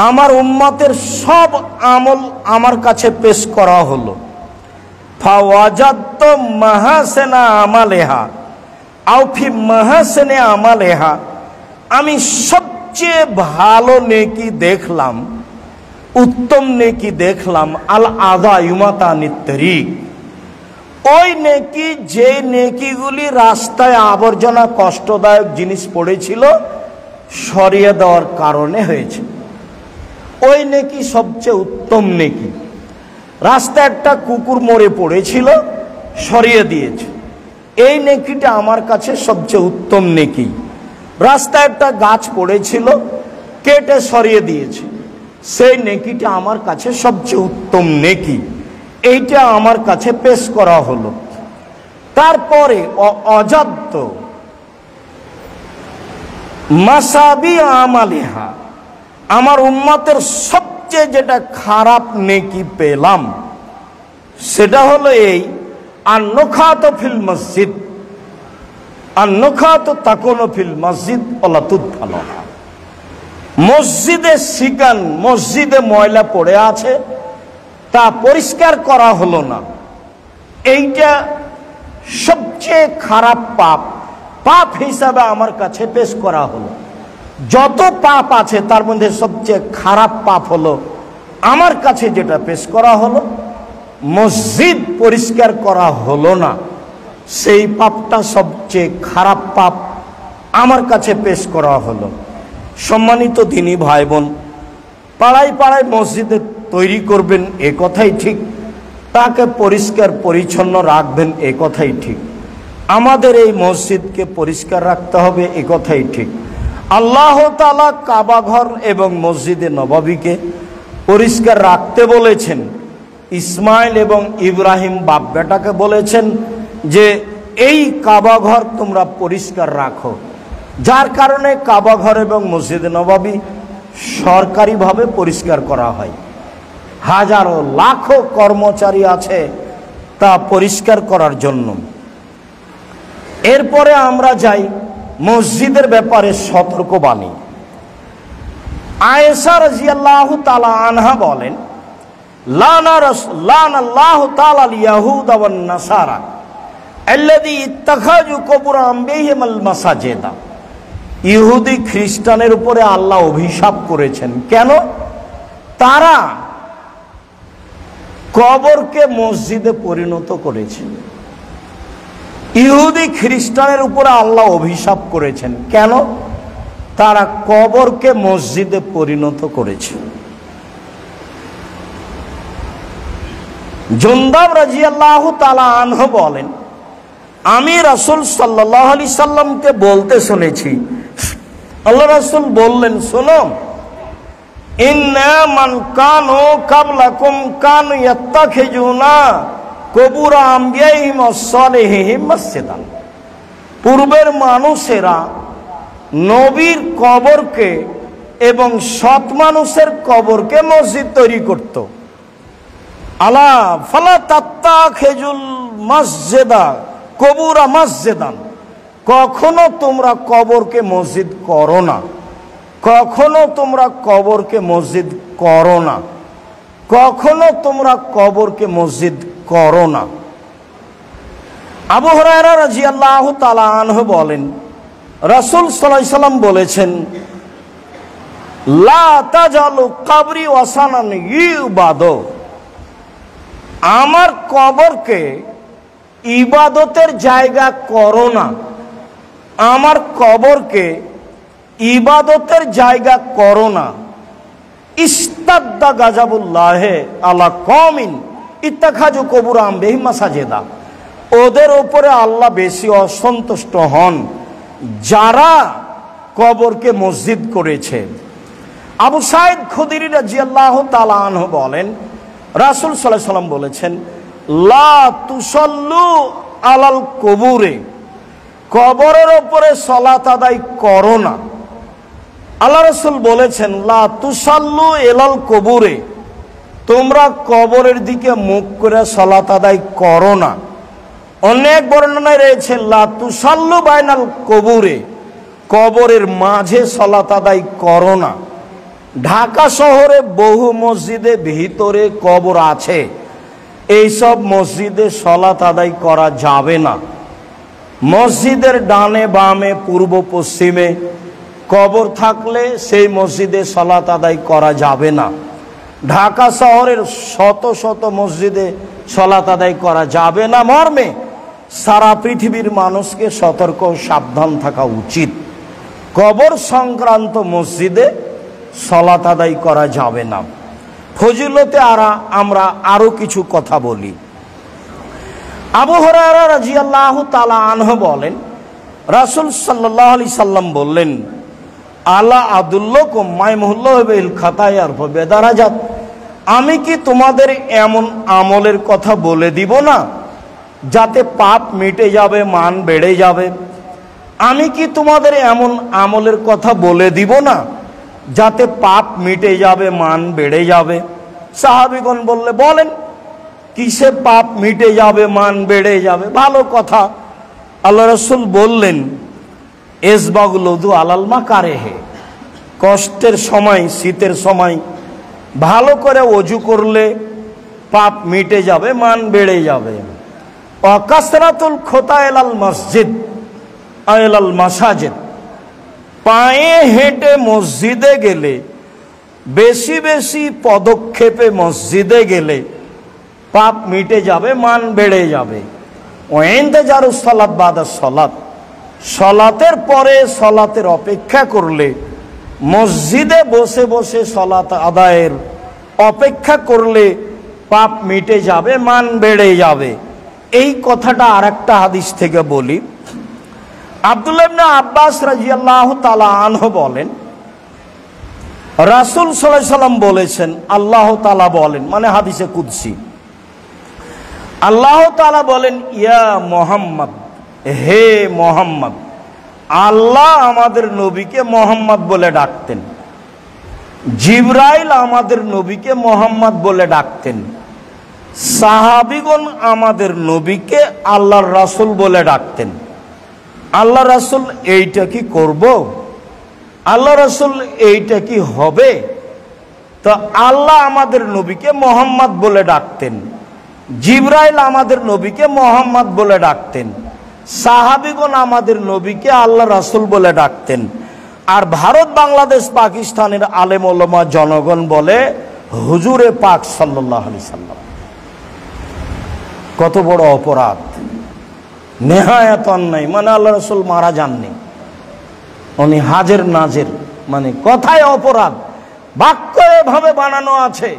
আমার উম্মতের সব আমল আমার কাছে পেশ করা হলো। ফাওয়াজাদতু মাহাসিনা আমালিহা আও ফি মাহাসিনি আমালিহা, আমি সবচেয়ে ভালো নেকি দেখলাম, উত্তম নেকি দেখলাম আল আযা ইউমাতানিত তরিক, ওই নেকি যে নেকিগুলি রাস্তায় আবর্জনা কষ্টদায়ক জিনিস পড়েছিল সরিয়ে দেওয়ার কারণে হয়েছে। ওই নেকি সবচেয়ে উত্তম নেকি। রাস্তায় একটা কুকুর মরে পড়েছিল, সরিয়ে দিয়েছে, এই নেকিটা আমার কাছে সবচেয়ে উত্তম নেকি। রাস্তায় একটা গাছ পড়েছিল, কেটে সরিয়ে দিয়েছে, সেই নেকিটা আমার কাছে সবচেয়ে উত্তম নেকি। এইটা আমার কাছে পেশ করা হলো। তারপরে অজাদ্দ মাসাবি আমালিহা, আমার উম্মতের সবচেয়ে যেটা খারাপ নেকি পেলাম সেটা হলো এই আন-নুখাতু ফিল মসজিদ, আন-নুখাতু তাকুনু ফিল মসজিদ ওয়ালা তুদফানুহা। মসজিদে শিকান, মসজিদে ময়লা পড়ে আছে, তা পরিষ্কার করা হলো না। এইটা সবচেয়ে খারাপ পাপ, পাপ হিসাবে আমার কাছে পেশ করা হলো। যত পাপ আছে তার মধ্যে সবচেয়ে খারাপ পাপ হলো আমার কাছে যেটা পেশ করা হলো, মসজিদ পরিষ্কার করা হলো না, সেই পাপটা সবচেয়ে খারাপ পাপ আমার কাছে পেশ করা হলো। সম্মানিত দ্বীনী ভাই বোন, পাড়ায় পাড়ায় মসজিদে তৈরি করবেন এ কথাই ঠিক, তাকে পরিষ্কার পরিচ্ছন্ন রাখবেন এ কথাই ঠিক, আমাদের এই মসজিদকে পরিষ্কার রাখতে হবে এ কথাই ঠিক। আল্লাহ তাআলা কাবা ঘর এবং মসজিদে নববীকে পরিষ্কার রাখতে বলেছেন। ইসমাইল এবং ইব্রাহিম বাপ বেটাকে বলেছেন যে এই কাবা ঘর তোমরা পরিষ্কার রাখো, যার কারণে কাবা ঘর এবং মসজিদে নববী সরকারিভাবে পরিষ্কার করা হয়। হাজারো লাখো কর্মচারী আছে তা পরিষ্কার করার জন্য। এরপরে আমরা যাই মসজিদের ব্যাপারে সতর্কবাণী। আয়েশা রাদিয়াল্লাহু তাআলা আনহা বলেন, লানাল্লাহু তাআলা আল ইয়াহুদা ওয়ান নাসারা আল্লাযী ইত্তাখাযু কুবুর আনবিহিমাল মাসাজিদা। ইহুদি খ্রিস্টানের উপরে আল্লাহ অভিশাপ করেছেন। কেন? তারা কবরকে মসজিদে পরিণত করেছে। ইহুদি খ্রিস্টানের উপরে আল্লাহ অভিশাপ করেছেন। কেন? তারা কবরকে মসজিদে পরিণত করেছে। জুনদাব রাদিয়াল্লাহু তাআলা আনহু বলেন, আমি রাসূল সাল্লাল্লাহু আলাইহি সাল্লামকে বলতে শুনেছি, আল্লাহ রাসূল বললেন, শোনো, ইন্না মান কানু ক্বাবলাকুম কানু ইয়াত্তাখিজুনা কুবুর আম্বিয়াহিম ওয়াস সালিহিম মসজিদান। পূর্বের মানুষেরা নবীর কবরকে এবং সৎ মানুষের কবরকে মসজিদ তৈরি করত। আলা ফালা তাত্তাখিজুল মসজিদা কুবুরা মসজিদান, কখনো তোমরা কবরকে মসজিদ করো না, কখনো তোমরা কবরকে মসজিদ করো না, কখনো তোমরা কবরকে মসজিদ করো না। আবু হুরায়রা রাদিয়াল্লাহু তাআলা আনহু বলেন, রাসূল সাল্লাল্লাহু আলাইহি সাল্লাম বলেছেন, লা তাজালু কবরি ওয়াসানান ইউবাদু, আমার কবরকে ইবাদতের জায়গা করো না, আমার কবরকে ইবাদতের জায়গা করো না। ইস্তাদ্দা গাজাবুল্লাহে আলা কওমিন ইত্তাখাযু কুবুর আনবিহিম মাসাজিদা, ওদের উপরে আল্লাহ বেশি অসন্তুষ্ট হন যারা কবরকে মসজিদ করেছে। আবু সাঈদ খুদরি রাদিয়াল্লাহু তাআলা আনহু বলেন, রাসূল সাল্লাল্লাহু আলাইহি সাল্লাম বলেছেন, লা তুসাল্লু আলাল কুবুরে, কবরের উপরে সালাত আদায় করো না। আল্লাহ রাসূল বলেছেন, লা তুসাল্লু ইলাল কুবুরে, তোমরা কবরের দিকে মুখ করে সালাত আদায় করো না। অনেক বর্ণনায় রয়েছে লা তুসাল্লু বাইনাল কুবুরে, কবরের মাঝে সালাত আদায় করো না। ঢাকা শহরে বহু মসজিদে ভিতরে কবর আছে, এইসব মসজিদে সালাত আদায় করা যাবে না। মসজিদের ডানে বামে পূর্ব পশ্চিমে কবর থাকলে সেই মসজিদে সালাত আদায় করা যাবে না। ঢাকা শহরের শত শত মসজিদে সালাত আদায় করা যাবে না মর্মে সারা পৃথিবীর মানুষকে সতর্ক সাবধান থাকা উচিত। কবর সংক্রান্ত মসজিদে সালাত আদায় করা যাবে না। ফজিলতে আমরা আরো কিছু কথা বলি। আবু হুরায়রা রাদিয়াল্লাহু তাআলা আনহু বলেন, রাসূল সাল্লাল্লাহু আলাইহি সাল্লাম বললেন, আলা আদুল্লাকুম মাইমুল্লাহু বিল খাতায়ার ফাবেদারাজাত, আমি কি তোমাদের এমন আমলের কথা বলে দিব না যাতে পাপ মিটে যাবে, মান বেড়ে যাবে? আমি কি তোমাদের এমন আমলের কথা বলে দিব না যাতে পাপ মিটে যাবে, মান বেড়ে যাবে? সাহাবীগণ বললে, বলেন কিসে পাপ মিটে যাবে, মান বেড়ে যাবে? ভালো কথা। আল্লাহ রাসূল বললেন, ইসবাগুল উযু আলাল মাকারিহি, কষ্টের সময়, শীতের সময় ভালো করে ওযু করলে পাপ মিটে যাবে, মান বেড়ে যাবে। ওয়া কাসরাতুল খুতা ইলাল মসজিদ ইলাল মাসাজিদ, পায়ে হেঁটে মসজিদে গেলে, বেশি বেশি পদক্ষেপে মসজিদে গেলে পাপ মিটে যাবে, মান বেড়ে যাবে। ওয়া ইনতিজারুস সালাত বাদা সালাত, সালাতের পরে সালাতের অপেক্ষা করলে, মসজিদে বসে বসে সালাত আদায়ের অপেক্ষা করলে পাপ মিটে যাবে, মান বেড়ে যাবে। এই কথাটা আরেকটা হাদিস থেকে বলি। আব্দুল্লাহ ইবনে আব্বাস রাদিয়াল্লাহু তাআলা আনহু বলেন, রাসূল সাল্লাল্লাহু আলাইহি সাল্লাম বলেছেন, আল্লাহ তাআলা বলেন, মানে হাদিসে কুদসি, আল্লাহ তাআলা বলেন, ইয়া মুহাম্মদ, হে মুহাম্মদ। আল্লাহ আমাদের নবীকে মুহাম্মদ বলে ডাকতেন, জিবরাইল আমাদের নবীকে মুহাম্মদ বলে ডাকতেন, সাহাবীগণ আমাদের নবীকে আল্লাহর রাসূল বলে ডাকতেন। আল্লাহ রাসূল এইটা কি করব? আল্লাহ রাসূল এইটা কি হবে? তো আল্লাহ আমাদের নবীকে মুহাম্মদ বলে ডাকতেন, জিবরাইল আমাদের নবীকে মুহাম্মদ বলে ডাকতেন, সাহাবীগণ আমাদের নবীকে আল্লাহ রাসূল বলে ডাকতেন। আর ভারত, বাংলাদেশ, পাকিস্তানের আলেম ওলামা জনগণ বলে হুজুরে পাক সাল্লাল্লাহু আলাইহি সাল্লাম। কত বড় অপরাধ, নেহায়াত অন্যায়। মানে আল্লাহ রাসূল মারা যাননি, উনি হাজের নাজের, মানে কথায় অপরাধ, বাক্য এভাবে বানানো আছে।